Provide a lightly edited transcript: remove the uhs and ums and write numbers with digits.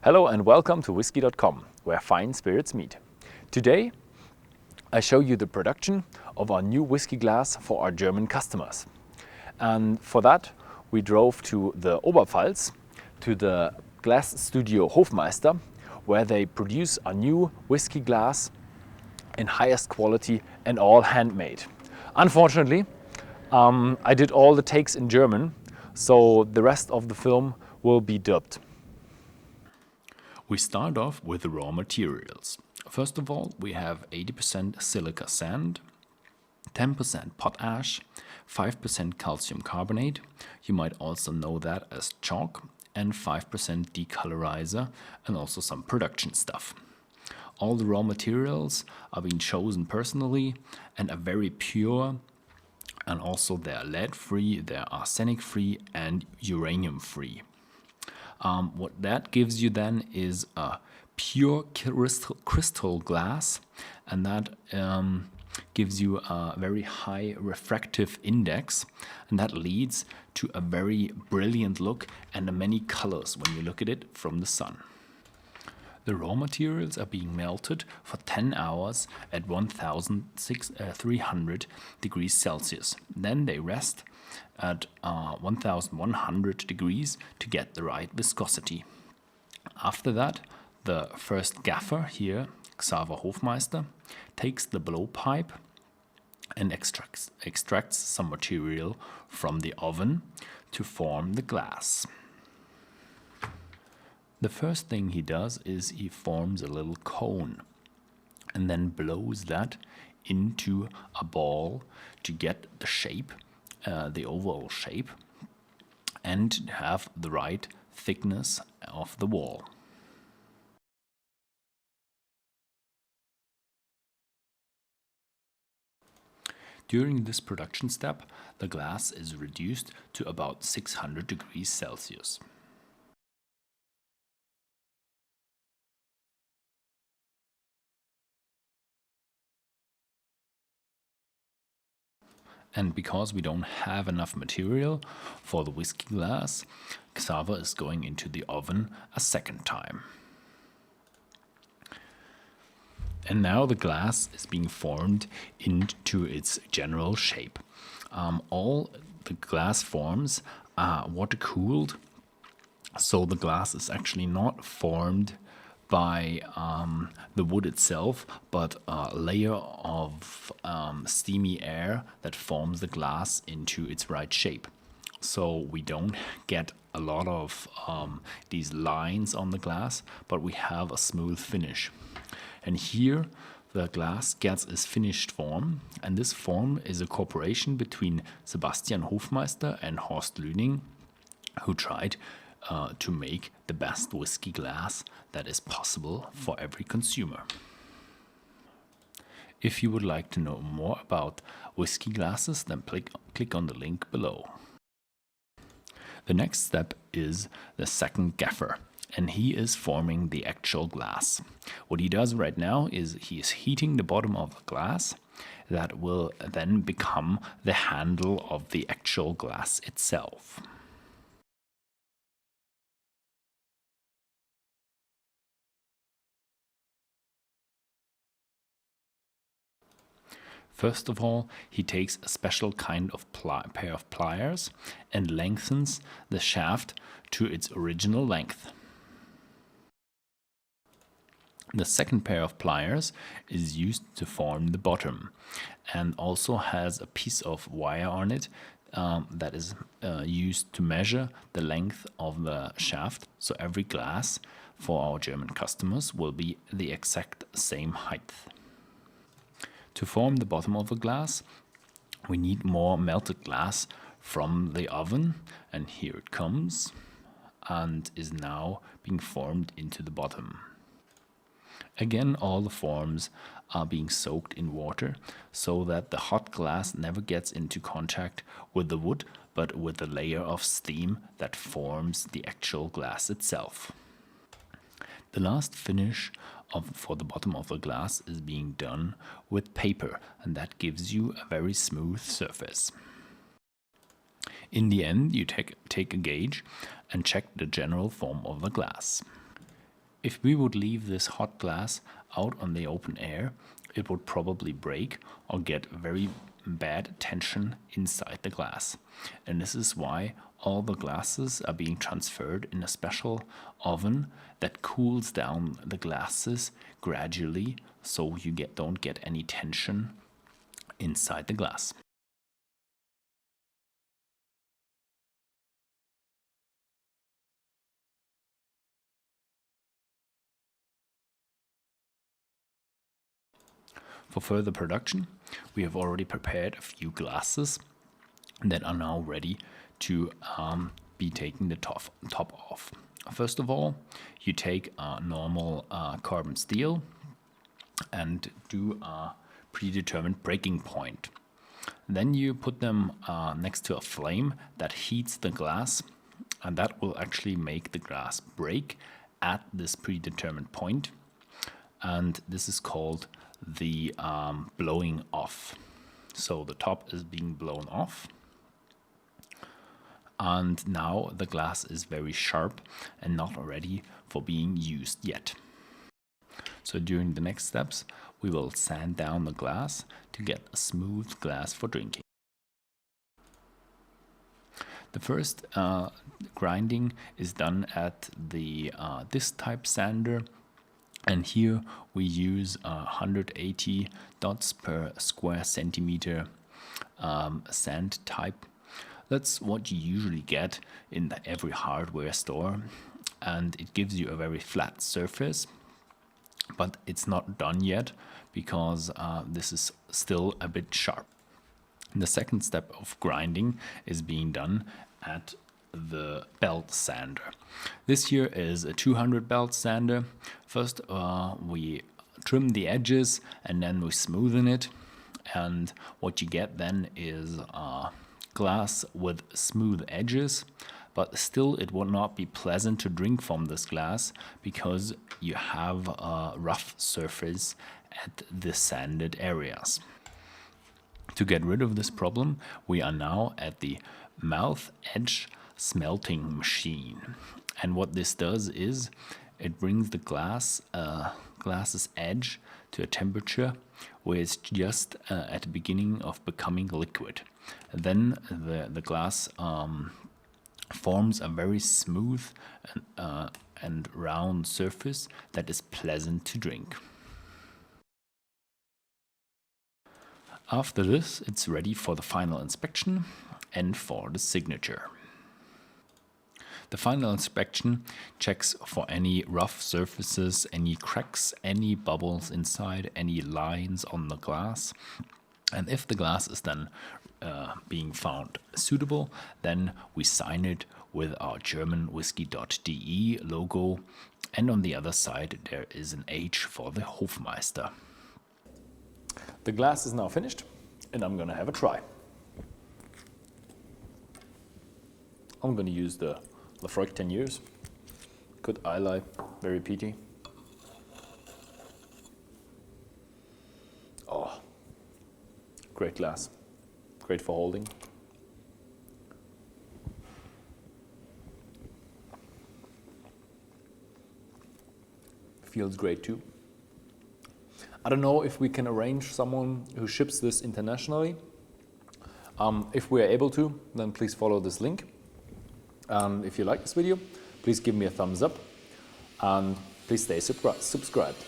Hello and welcome to Whisky.com, where fine spirits meet. Today I show you the production of our new whiskey glass for our German customers. And for that we drove to the Oberpfalz, to the glass studio Hofmeister, where they produce a new whiskey glass in highest quality and all handmade. Unfortunately, I did all the takes in German, so the rest of the film will be dubbed. We start off with the raw materials. First of all, we have 80% silica sand, 10% potash, 5% calcium carbonate, you might also know that as chalk, and 5% decolorizer, and also some production stuff. All the raw materials are being chosen personally and are very pure, and also they're lead-free, they're arsenic-free, and uranium-free. What that gives you then is a pure crystal glass, and that gives you a very high refractive index, and that leads to a very brilliant look and many colors when you look at it from the sun. The raw materials are being melted for 10 hours at 1300 degrees Celsius. Then they rest at 1100 degrees to get the right viscosity. After that, the first gaffer here, Xaver Hofmeister, takes the blowpipe and extracts some material from the oven to form the glass. The first thing he does is he forms a little cone and then blows that into a ball to get the shape, the overall shape, and have the right thickness of the wall. During this production step, the glass is reduced to about 600 degrees Celsius. And because we don't have enough material for the whiskey glass, Xaver is going into the oven a second time. And now the glass is being formed into its general shape. All the glass forms are water cooled, so the glass is actually not formed by the wood itself, but a layer of steamy air that forms the glass into its right shape. So we don't get a lot of these lines on the glass, but we have a smooth finish. And here the glass gets its finished form, and this form is a cooperation between Sebastian Hofmeister and Horst Luening, who tried to make the best whiskey glass that is possible for every consumer. If you would like to know more about whiskey glasses, then click on the link below. The next step is the second gaffer, and he is forming the actual glass. What he does right now is he is heating the bottom of the glass. That will then become the handle of the actual glass itself. First of all, he takes a special kind of pair of pliers and lengthens the shaft to its original length. The second pair of pliers is used to form the bottom and also has a piece of wire on it that is used to measure the length of the shaft, so every glass for our German customers will be the exact same height. To form the bottom of a glass, we need more melted glass from the oven, and here it comes and is now being formed into the bottom. Again, all the forms are being soaked in water so that the hot glass never gets into contact with the wood, but with the layer of steam that forms the actual glass itself. The last finish for the bottom of the glass is being done with paper, and that gives you a very smooth surface. In the end, you take a gauge and check the general form of the glass. If we would leave this hot glass out on the open air, it would probably break or get very bad tension inside the glass. And this is why all the glasses are being transferred in a special oven that cools down the glasses gradually so you don't get any tension inside the glass. For further production, we have already prepared a few glasses that are now ready to be taking the top off. First of all, you take a normal carbon steel and do a predetermined breaking point. Then you put them next to a flame that heats the glass, and that will actually make the glass break at this predetermined point. And this is called the blowing off. So the top is being blown off, and now the glass is very sharp and not ready for being used yet. So during the next steps, we will sand down the glass to get a smooth glass for drinking. The first grinding is done at the this type sander, and here we use 180 dots per square centimeter sand type. That's what you usually get in every hardware store, and it gives you a very flat surface, but it's not done yet because this is still a bit sharp. The second step of grinding is being done at the belt sander. This here is a 200 belt sander. First we trim the edges and then we smoothen it, and what you get then is glass with smooth edges, but still it will not be pleasant to drink from this glass because you have a rough surface at the sanded areas. To get rid of this problem, we are now at the mouth edge smelting machine, and what this does is it brings the glass's edge to a temperature where it's just at the beginning of becoming liquid. And then the glass forms a very smooth and round surface that is pleasant to drink. After this, it's ready for the final inspection and for the signature. The final inspection checks for any rough surfaces, any cracks, any bubbles inside, any lines on the glass. And if the glass is then being found suitable, then we sign it with our German Whisky.de logo, and on the other side there is an H for the Hofmeister. The glass is now finished, and I'm gonna have a try. I'm gonna use the Lafroig 10 years. Good Islay, very peaty. Oh, great glass, great for holding. Feels great too. I don't know if we can arrange someone who ships this internationally. If we are able to, then please follow this link. And if you like this video, please give me a thumbs up and please stay subscribed.